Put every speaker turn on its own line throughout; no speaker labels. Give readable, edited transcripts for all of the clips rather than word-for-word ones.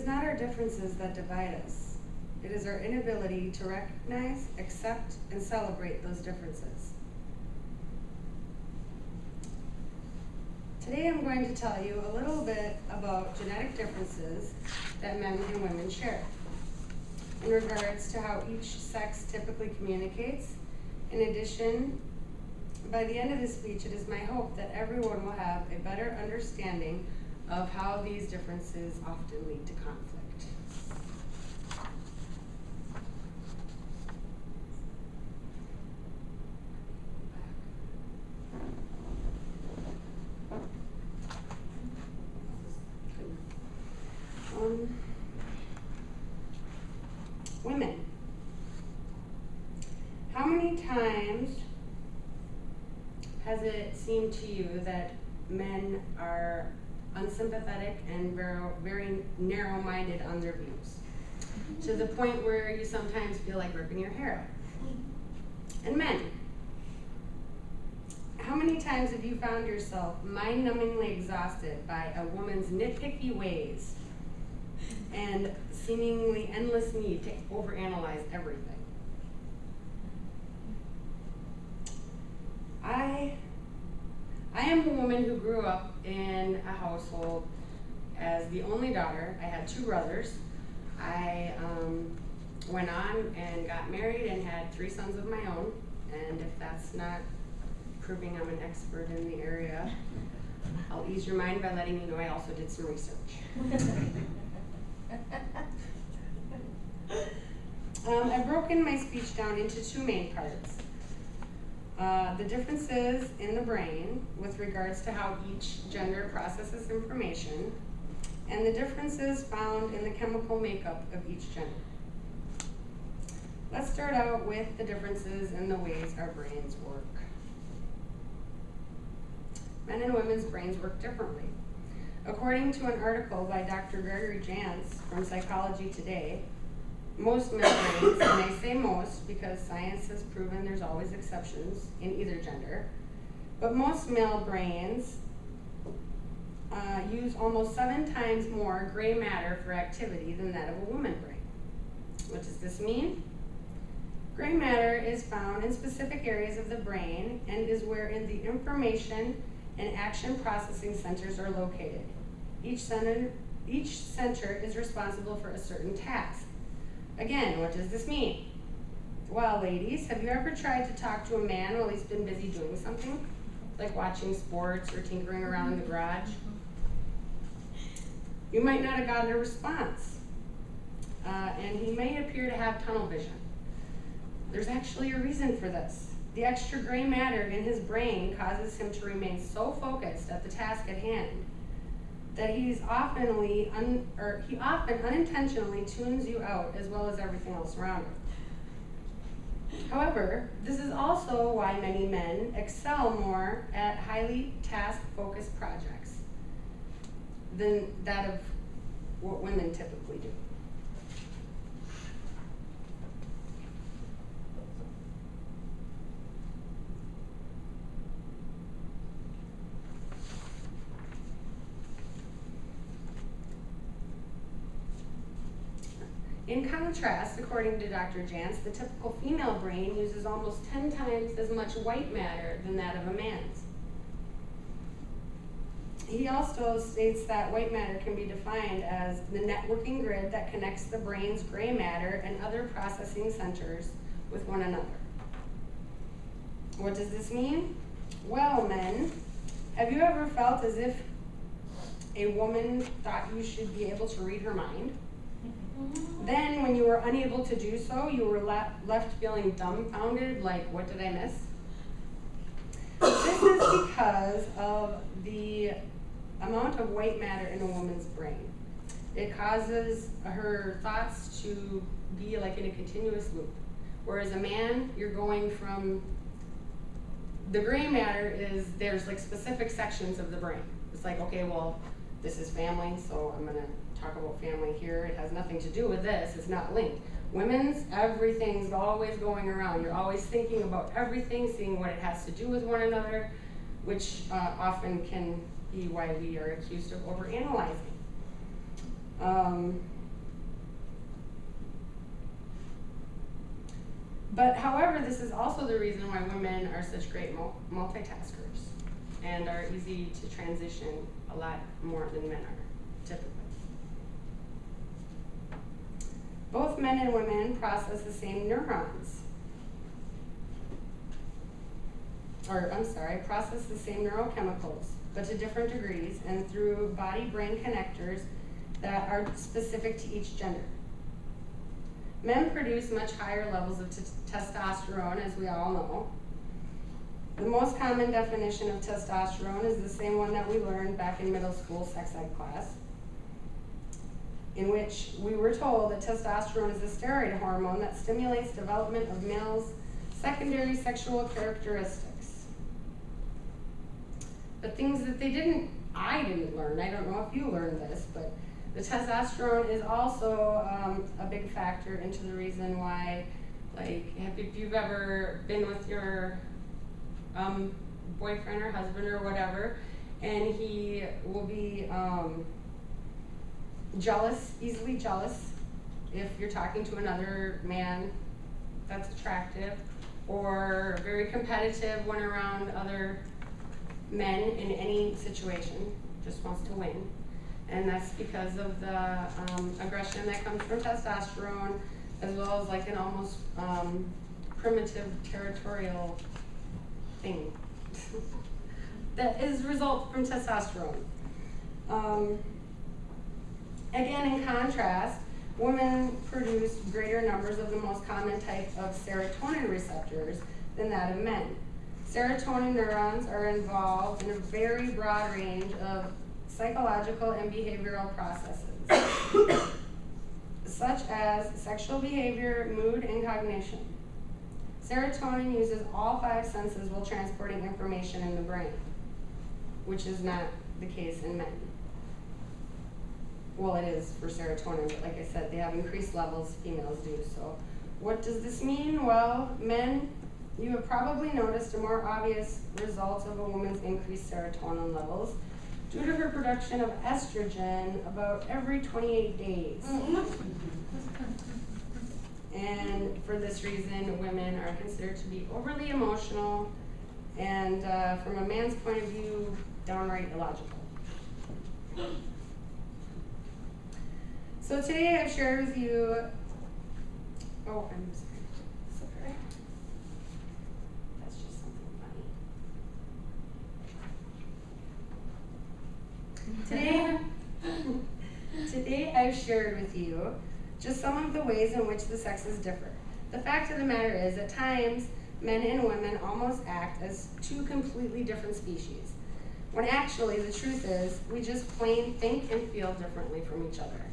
not our differences that divide us. It is our inability to recognize, accept, and celebrate those differences. Today I'm going to tell you a little bit about genetic differences that men and women share in regards to how each sex typically communicates. In addition, by the end of this speech, it is my hope that everyone will have a better understanding of how these differences often lead to conflict. Women. How many times has it seemed to you that men are unsympathetic and very narrow-minded on their views, to the point where you sometimes feel like ripping your hair out? And men, how many times have you found yourself mind-numbingly exhausted by a woman's nitpicky ways and seemingly endless need to overanalyze everything? I am a woman who grew up in a household as the only daughter. I had 2 brothers. I went on and got married and had 3 sons of my own. And if that's not proving I'm an expert in the area, I'll ease your mind by letting you know I also did some research. I've broken my speech down into 2 main parts. The differences in the brain with regards to how each gender processes information, and the differences found in the chemical makeup of each gender. Let's start out with the differences in the ways our brains work. Men and women's brains work differently. According to an article by Dr. Gregory Jantz from Psychology Today, most male brains, and I say most because science has proven there's always exceptions in either gender, but most male brains use almost 7 times more gray matter for activity than that of a woman brain. What does this mean? Gray matter is found in specific areas of the brain and is wherein the information and action processing centers are located. Each center is responsible for a certain task. Again, what does this mean? Well, ladies, have you ever tried to talk to a man while he's been busy doing something? Like watching sports or tinkering around in the garage? You might not have gotten a response. And he may appear to have tunnel vision. There's actually a reason for this. The extra gray matter in his brain causes him to remain so focused at the task at hand that he often unintentionally tunes you out as well as everything else around him. However, this is also why many men excel more at highly task-focused projects than that of what women typically do. In contrast, according to Dr. Jantz, the typical female brain uses almost 10 times as much white matter than that of a man's. He also states that white matter can be defined as the networking grid that connects the brain's gray matter and other processing centers with one another. What does this mean? Well, men, have you ever felt as if a woman thought you should be able to read her mind? Then, when you were unable to do so, you were left feeling dumbfounded, like, what did I miss? This is because of the amount of white matter in a woman's brain. It causes her thoughts to be like in a continuous loop. Whereas a man, you're going from, the gray matter is, there's like specific sections of the brain. It's like, okay, well, this is family, so I'm gonna talk about family here. It has nothing to do with this, it's not linked. Women's, everything's always going around. You're always thinking about everything, seeing what it has to do with one another, which often can be why we are accused of overanalyzing. But however, this is also the reason why women are such great multitaskers and are easy to transition a lot more than men are, typically. Both men and women process the same neurons. Process the same neurochemicals, but to different degrees and through body-brain connectors that are specific to each gender. Men produce much higher levels of testosterone, as we all know. The most common definition of testosterone is the same one that we learned back in middle school sex ed class, in which we were told that testosterone is a steroid hormone that stimulates development of males' secondary sexual characteristics. But things that I didn't learn, I don't know if you learned this, but the testosterone is also a big factor into the reason why, like, if you've ever been with your boyfriend or husband or whatever, and he will be easily jealous if you're talking to another man that's attractive, or very competitive when around other men in any situation, just wants to win. And that's because of the aggression that comes from testosterone, as well as like an almost primitive territorial thing that is result from testosterone. Again, in contrast, women produce greater numbers of the most common type of serotonin receptors than that of men. Serotonin neurons are involved in a very broad range of psychological and behavioral processes, such as sexual behavior, mood, and cognition. Serotonin uses all 5 senses while transporting information in the brain, which is not the case in men. Well, it is for serotonin, but like I said, they have increased levels, females do. So what does this mean? Well, men, you have probably noticed a more obvious result of a woman's increased serotonin levels due to her production of estrogen about every 28 days. And for this reason, women are considered to be overly emotional and, from a man's point of view, downright illogical. So today I've shared with you, I'm sorry. That's just something funny. Today I've shared with you just some of the ways in which the sexes differ. The fact of the matter is, at times, men and women almost act as 2 completely different species, when actually the truth is, we just plain think and feel differently from each other.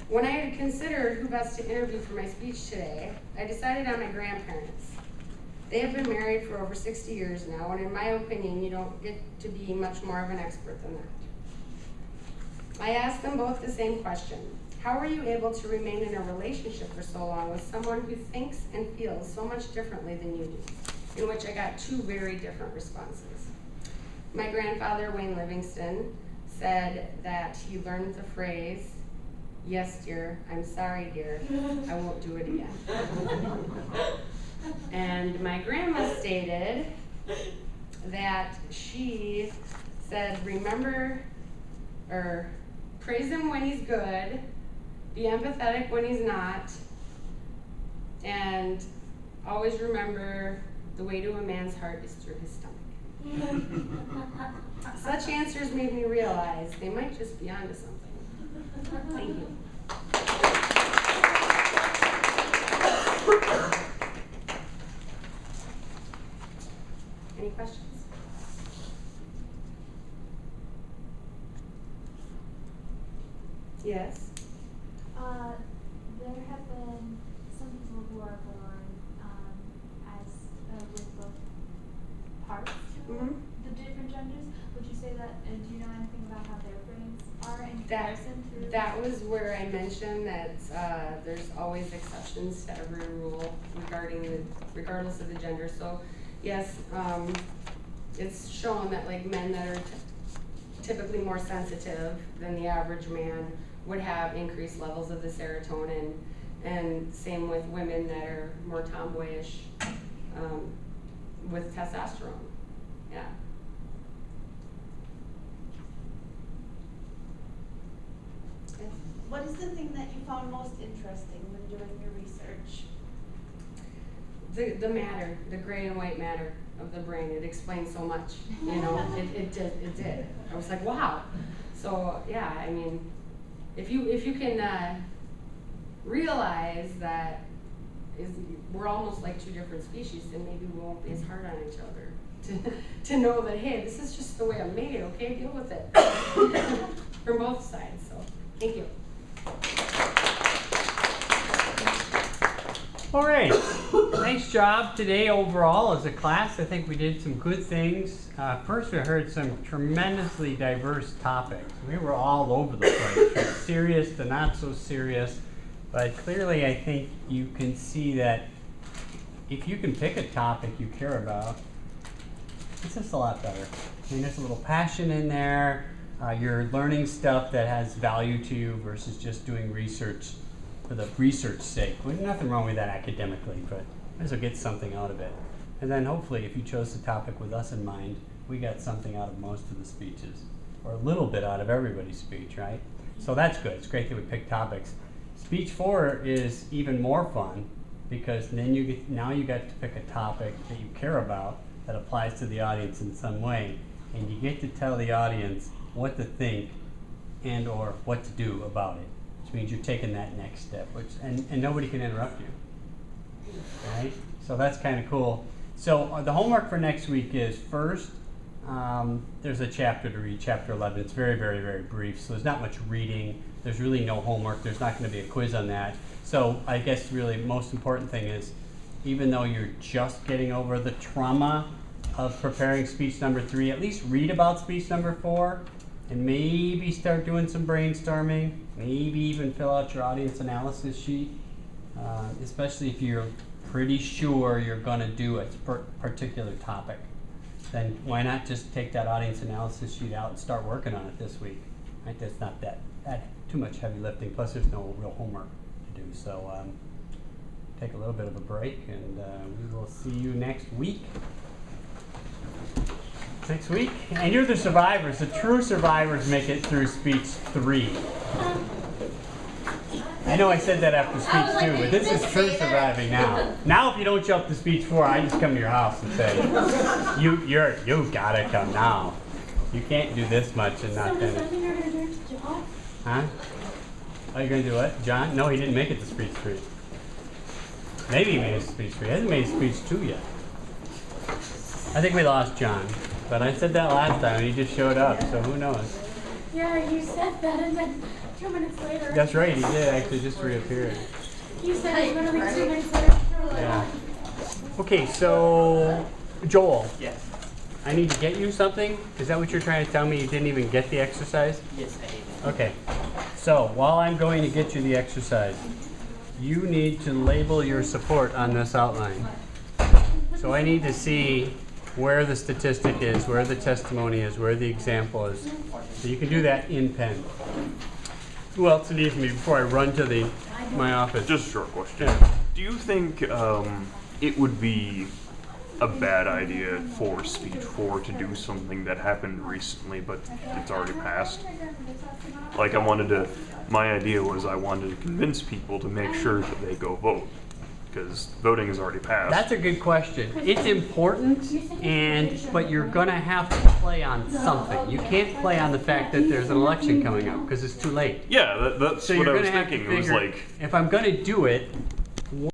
When I had considered who best to interview for my speech today, I decided on my grandparents. They have been married for over 60 years now, and in my opinion, you don't get to be much more of an expert than that. I asked them both the same question. How were you able to remain in a relationship for so long with someone who thinks and feels so much differently than you do? In which I got 2 very different responses. My grandfather, Wayne Livingston, said that he learned the phrase, "Yes, dear, I'm sorry, dear, I won't do it again." And my grandma stated that she said, remember, or praise him when he's good, be empathetic when he's not, and always remember the way to a man's heart is through his stomach. Such answers made me realize they might just be onto something. Thank you. Any questions? Yes.
There have been some people who are born with both parts to the different genders. Would you say that? Do you know anything about how their brains are in comparison to?
That was where I mentioned that there's always exceptions to every rule regardless of the gender. So, yes, it's shown that like men that are typically more sensitive than the average man would have increased levels of the serotonin, And same with women that are more tomboyish with testosterone. Yeah.
What is the thing that you found most interesting when doing your research?
The matter, the gray and white matter of the brain. It explains so much, you know. It did. I was like, wow. So yeah, I mean, if you can realize that we're almost like two different species, then maybe we won't be as hard on each other. To know that, hey, this is just the way I'm made. Okay, deal with it from both sides. So thank you.
All right, nice job today overall as a class. I think we did some good things. First, we heard some tremendously diverse topics. We were all over the place, from serious to not so serious. But clearly, I think you can see that if you can pick a topic you care about, it's just a lot better. I mean, there's a little passion in there. You're learning stuff that has value to you versus just doing research for the research sake. Well, nothing wrong with that academically, but might as well get something out of it. And then hopefully, if you chose the topic with us in mind, we got something out of most of the speeches, or a little bit out of everybody's speech, right? So that's good. It's great that we pick topics. Speech 4 is even more fun because then now you get to pick a topic that you care about that applies to the audience in some way, and you get to tell the audience what to think and or what to do about it, which means you're taking that next step, and nobody can interrupt you, right? So that's kind of cool. So the homework for next week is first, there's a chapter to read, chapter 11. It's very, very, very brief, so there's not much reading. There's really no homework. There's not going to be a quiz on that. So I guess really most important thing is, even though you're just getting over the trauma of preparing speech number 3, at least read about speech number 4 and maybe start doing some brainstorming, maybe even fill out your audience analysis sheet, especially if you're pretty sure you're going to do a particular topic. Then why not just take that audience analysis sheet out and start working on it this week? Right? That's not that too much heavy lifting, plus there's no real homework to do. So take a little bit of a break, and we will see you next week. And you're the survivors. The true survivors make it through speech 3. I know I said that after speech 2, but this is true surviving now. Now if you don't show up to speech 4, I just come to your house and say, you gotta come now. You can't do this much and not finish. Huh? Oh, you're gonna do what? John? No, he didn't make it to speech 3. Maybe he made it to speech 3. He hasn't made speech 2 yet. I think we lost John. But I said that last time and he just showed up, so who knows?
Yeah, you said that and then 2 minutes later.
That's right, he did actually just reappear.
You said it literally 2 minutes later.
Yeah. Okay, so Joel.
Yes.
I need to get you something? Is that what you're trying to tell me? You didn't even get the exercise?
Yes, I did.
Okay. So while I'm going to get you the exercise, you need to label your support on this outline. So I need to see where the statistic is, where the testimony is, where the example is. So you can do that in pen. Who else needs me before I run to my office?
Just a short question.
Yeah.
Do you think it would be a bad idea for speech 4 to do something that happened recently but it's already passed? Like my idea was I wanted to convince people to make sure that they go vote, because voting is already passed.
That's a good question. It's important, but you're going to have to play on something. You can't play on the fact that there's an election coming up because it's too late.
Yeah, that's
So
what I
you're
was
going to have to
thinking. It was
figure,
like,
if I'm going to do it,